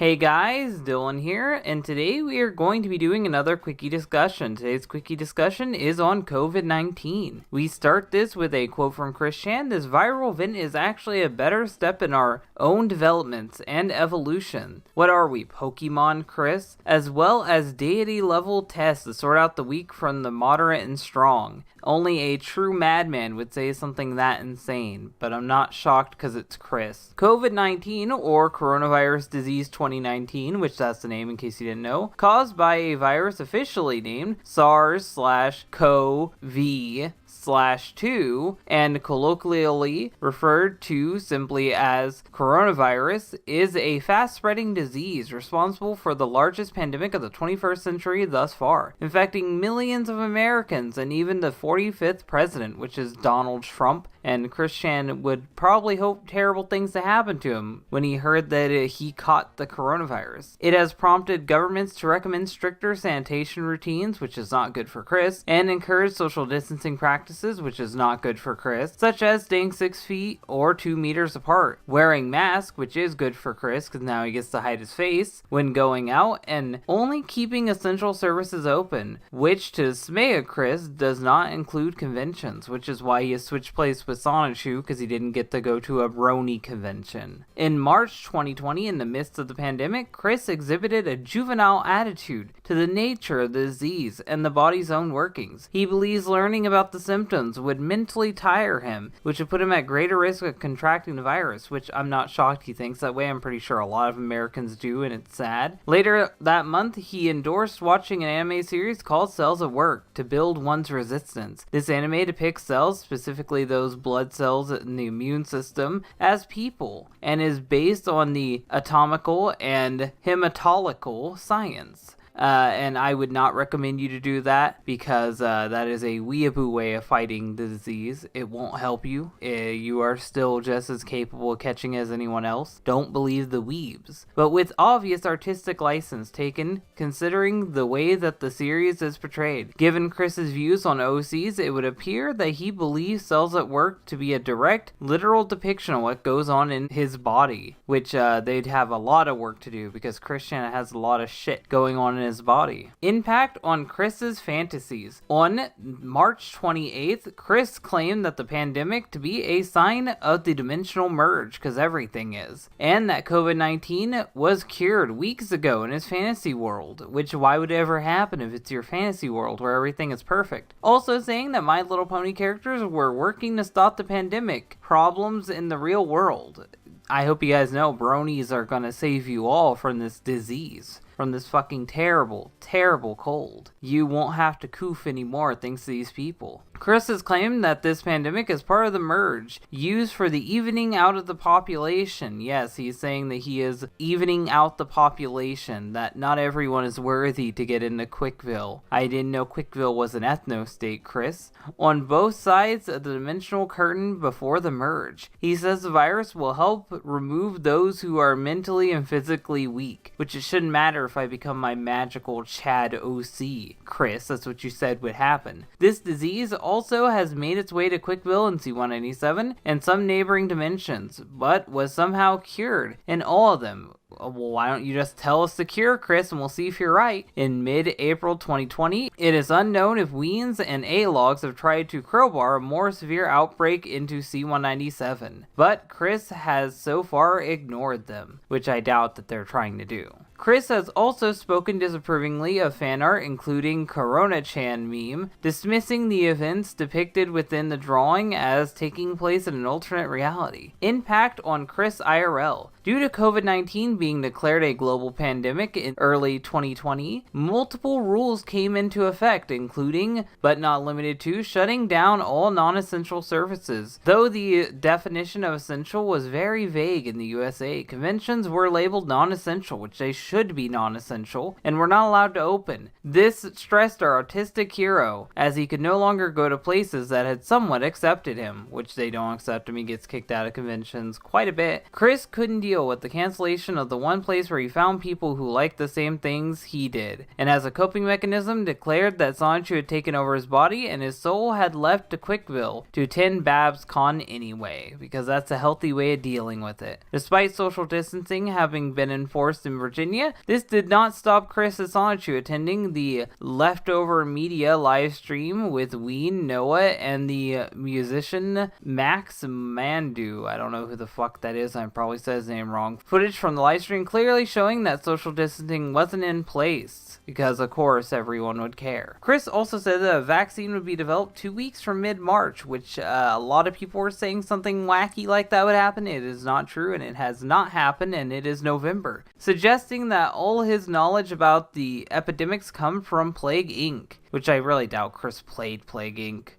Hey guys, Dylan here, and today we are going to be doing another quickie discussion. Today's quickie discussion is on COVID-19. We start this with a quote from /'. This viral event is actually a better step in our own developments and evolution. What are we, Pokemon, Chris? As well as deity level tests to sort out the weak from the moderate and strong. Only a true madman would say something that insane, but I'm not shocked because it's Chris. COVID-19, or Coronavirus Disease 2019, which that's the name in case you didn't know, caused by a virus officially named SARS-CoV-2 and colloquially referred to simply as coronavirus, is a fast-spreading disease responsible for the largest pandemic of the 21st century thus far, infecting millions of Americans and even the 45th president, which is Donald Trump. And /'. would probably hope terrible things to happen to him when he heard that he caught the coronavirus. It has prompted governments to recommend stricter sanitation routines, which is not good for Chris, and encourage social distancing practices, which is not good for Chris, such as staying 6 feet or 2 meters apart, wearing masks, which is good for Chris because now he gets to hide his face when going out, and only keeping essential services open, which to dismay Chris does not include conventions, which is why he has switched place with Sonichu because he didn't get to go to a Brony convention. In March 2020, in the midst of the pandemic, Chris exhibited a juvenile attitude to the nature of the disease and the body's own workings. He believes learning about the symptoms would mentally tire him, which would put him at greater risk of contracting the virus, which I'm not shocked he thinks that way. I'm pretty sure a lot of Americans do, and it's sad. Later that month, he endorsed watching an anime series called Cells at Work to build one's resistance. This anime depicts cells, specifically those blood cells in the immune system, as people, and is based on the atomical and hematological science. And I would not recommend you to do that because that is a weeaboo way of fighting the disease. It won't help you. You are still just as capable of catching as anyone else. Don't believe the weebs. But with obvious artistic license taken, considering the way that the series is portrayed. Given Chris's views on OCs, it would appear that he believes Cells at Work to be a direct, literal depiction of what goes on in his body, which they'd have a lot of work to do because /'. has a lot of shit going on in his body. Impact on Chris's fantasies. On March 28th, Chris claimed that the pandemic to be a sign of the dimensional merge, because everything is, and that COVID-19 was cured weeks ago in his fantasy world, which why would it ever happen if it's your fantasy world where everything is perfect? Also saying that My Little Pony characters were working to stop the pandemic problems in the real world. I hope you guys know bronies are gonna save you all from this disease. From this fucking terrible, terrible cold. You won't have to coof anymore thanks to these people. Chris has claimed that this pandemic is part of the merge, used for the evening out of the population. Yes, he's saying that he is evening out the population, that not everyone is worthy to get into Quickville. I didn't know Quickville was an ethno-state, Chris. On both sides of the dimensional curtain before the merge. He says the virus will help remove those who are mentally and physically weak, which it shouldn't matter if I become my magical Chad OC. Chris, that's what you said would happen. This disease also has made its way to Quickville in C197 and some neighboring dimensions, but was somehow cured in all of them. Well, why don't you just tell us the cure, Chris, and we'll see if you're right. In mid-April 2020, it is unknown if Weens and A-Logs have tried to crowbar a more severe outbreak into C197, but Chris has so far ignored them, which I doubt that they're trying to do. Chris has also spoken disapprovingly of fan art, including Corona-chan meme, dismissing the events depicted within the drawing as taking place in an alternate reality. Impact on Chris IRL. Due to COVID-19 being declared a global pandemic in early 2020, multiple rules came into effect, including, but not limited to, shutting down all non-essential services. Though the definition of essential was very vague in the USA, conventions were labeled non-essential, which they should be non-essential, and were not allowed to open. This stressed our autistic hero, as he could no longer go to places that had somewhat accepted him, which they don't accept him. He gets kicked out of conventions quite a bit. Chris couldn't deal with the cancellation of the one place where he found people who liked the same things he did, and as a coping mechanism declared that Sonichu had taken over his body and his soul had left to Quickville to attend Babs Con anyway, because that's a healthy way of dealing with it. Despite social distancing having been enforced in Virginia, this did not stop Chris and Sonichu attending the Leftover Media live stream with Ween, Noah, and the musician Max Mandu. I don't know who the fuck that is, I probably said his name wrong. Footage from the live stream clearly showing that social distancing wasn't in place, because of course everyone would care. Chris also said that a vaccine would be developed 2 weeks from mid-March, which a lot of people were saying something wacky like that would happen. It is not true, and it has not happened, and it is November, suggesting that all his knowledge about the epidemics come from Plague Inc., which I really doubt Chris played Plague Inc.,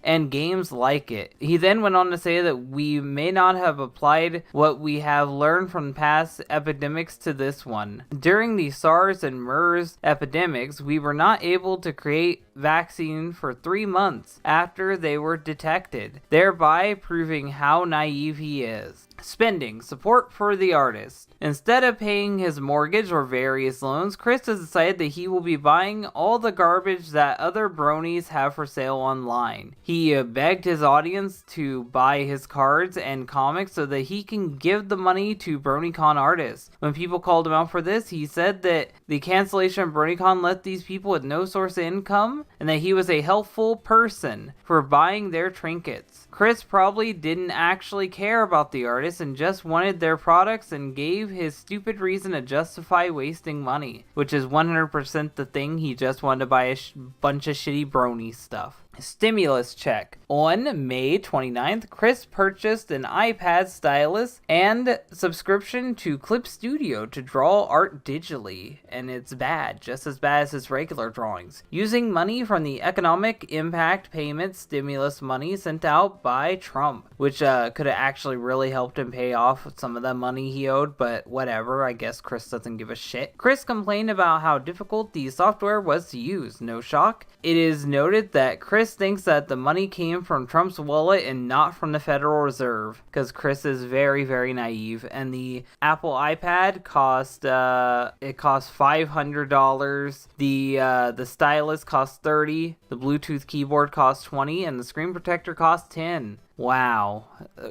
and games like it. He then went on to say that we may not have applied what we have learned from past epidemics to this one. During the SARS and MERS epidemics, we were not able to create vaccine for 3 months after they were detected, thereby proving how naive he is. Spending support for the artist. Instead of paying his mortgage or various loans, Chris has decided that he will be buying all the garbage that other bronies have for sale online. He begged his audience to buy his cards and comics so that he can give the money to BronyCon artists. When people called him out for this, he said that the cancellation of BronyCon left these people with no source of income and that he was a helpful person for buying their trinkets. Chris probably didn't actually care about the artists and just wanted their products and gave his stupid reason to justify wasting money, which is 100% the thing. He just wanted to buy a bunch of shitty brony stuff. Stimulus check. On May 29th, Chris purchased an iPad stylus and subscription to Clip Studio to draw art digitally, and it's bad, just as bad as his regular drawings. Using money from the economic impact payment stimulus money sent out by Trump, which could have actually really helped him pay off some of the money he owed, but whatever, I guess Chris doesn't give a shit. Chris complained about how difficult the software was to use. No shock. It is noted that Chris thinks that the money came from Trump's wallet and not from the Federal Reserve, because Chris is very, very naive. And the Apple iPad cost $500. The stylus cost $30. The Bluetooth keyboard cost $20, and the screen protector cost $10. Wow,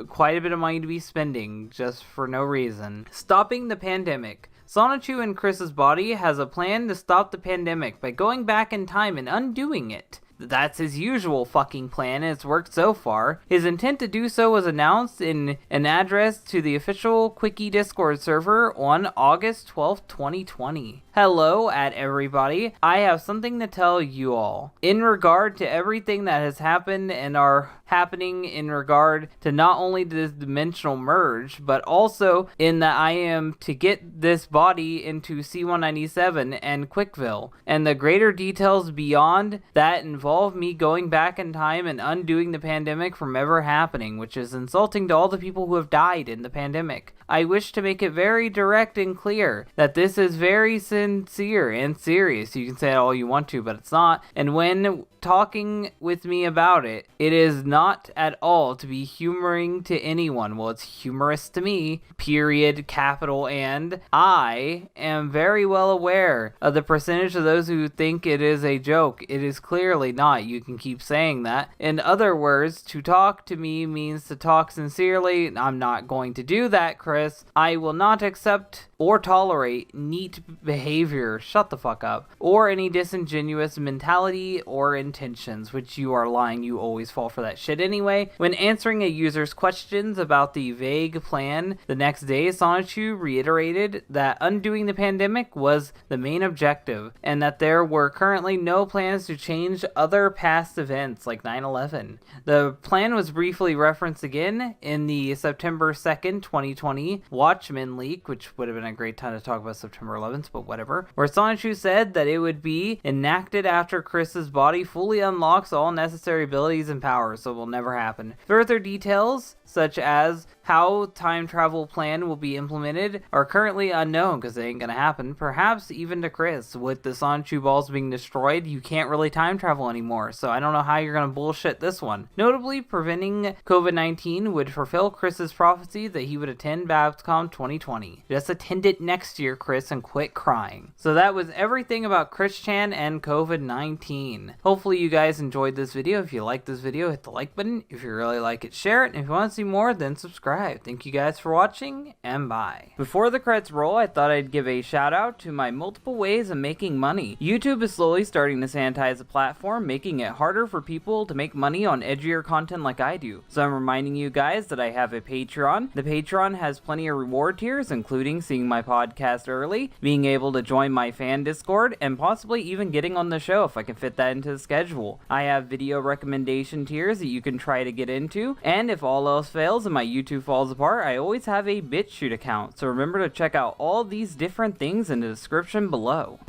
quite a bit of money to be spending just for no reason. Stopping the pandemic. Sonichu and Chris's body has a plan to stop the pandemic by going back in time and undoing it. That's his usual fucking plan, and it's worked so far. His intent to do so was announced in an address to the official Quickie Discord server on August 12th, 2020. Hello at everybody. I have something to tell you all. In regard to everything that has happened and are happening in regard to not only this dimensional merge, but also in that I am to get this body into C197 and Quickville. And the greater details beyond that involve me going back in time and undoing the pandemic from ever happening, which is insulting to all the people who have died in the pandemic. I wish to make it very direct and clear that this is very sincere and serious. You can say it all you want to, but it's not. And when talking with me about it, it is not at all to be humoring to anyone. Well, it's humorous to me, period, capital, and I am very well aware of the percentage of those who think it is a joke. It is clearly not. You can keep saying that. In other words, to talk to me means to talk sincerely. I'm not going to do that, Chris. I will not accept or tolerate neat behavior, shut the fuck up, or any disingenuous mentality or intentions, which you are lying. You always fall for that shit anyway. When answering a user's questions about the vague plan the next day, Sonichu reiterated that undoing the pandemic was the main objective, and that there were currently no plans to change other past events like 9/11. The plan was briefly referenced again in the September 2nd, 2020 Watchmen leak, which would have been a great time to talk about September 11th, but whatever, where Sonichu said that it would be enacted after Chris's body fully unlocks all necessary abilities and powers, so it will never happen. Further details, such as how time travel plan will be implemented are currently unknown because they ain't gonna happen. Perhaps even to Chris, with the Sanchu balls being destroyed, you can't really time travel anymore, so I don't know how you're gonna bullshit this one. Notably, preventing COVID-19 would fulfill Chris's prophecy that he would attend Babscom 2020. Just attend it next year, Chris, and quit crying. So that was everything about Chris Chan and COVID-19. Hopefully you guys enjoyed this video. If you liked this video, hit the like button. If you really like it, share it. And if you want to see more, then subscribe. Thank you guys for watching, and bye. Before the credits roll, I thought I'd give a shout out to my multiple ways of making money. YouTube is slowly starting to sanitize the platform, making it harder for people to make money on edgier content like I do. So I'm reminding you guys that I have a Patreon. The Patreon has plenty of reward tiers, including seeing my podcast early, being able to join my fan Discord, and possibly even getting on the show if I can fit that into the schedule. I have video recommendation tiers that you can try to get into, and if all else fails and my YouTube falls apart, I always have a BitChute account, so remember to check out all these different things in the description below.